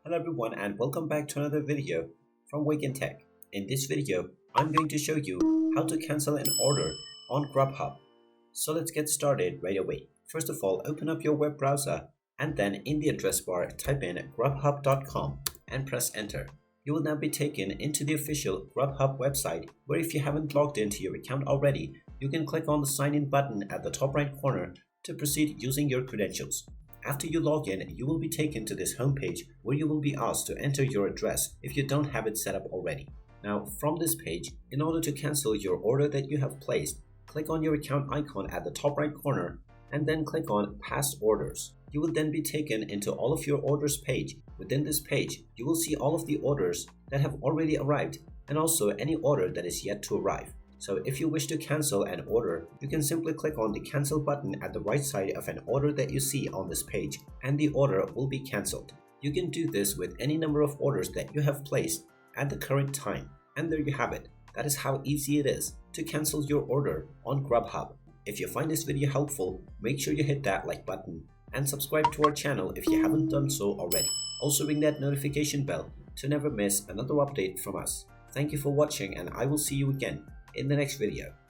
Hello everyone and welcome back to another video from Wake&Tech. In this video, I'm going to show you how to cancel an order on Grubhub. So let's get started right away. First of all, open up your web browser and then in the address bar type in grubhub.com and press enter. You will now be taken into the official Grubhub website where if you haven't logged into your account already, you can click on the sign in button at the top right corner to proceed using your credentials. After you log in, you will be taken to this homepage where you will be asked to enter your address if you don't have it set up already. Now, from this page, in order to cancel your order that you have placed, click on your account icon at the top right corner and then click on Past Orders. You will then be taken into all of your orders page. Within this page, you will see all of the orders that have already arrived and also any order that is yet to arrive. So if you wish to cancel an order, you can simply click on the cancel button at the right side of an order that you see on this page and the order will be cancelled. You can do this with any number of orders that you have placed at the current time. And there you have it. That is how easy it is to cancel your order on Grubhub. If you find this video helpful, make sure you hit that like button and subscribe to our channel if you haven't done so already. Also ring that notification bell to never miss another update from us. Thank you for watching and I will see you again in the next video.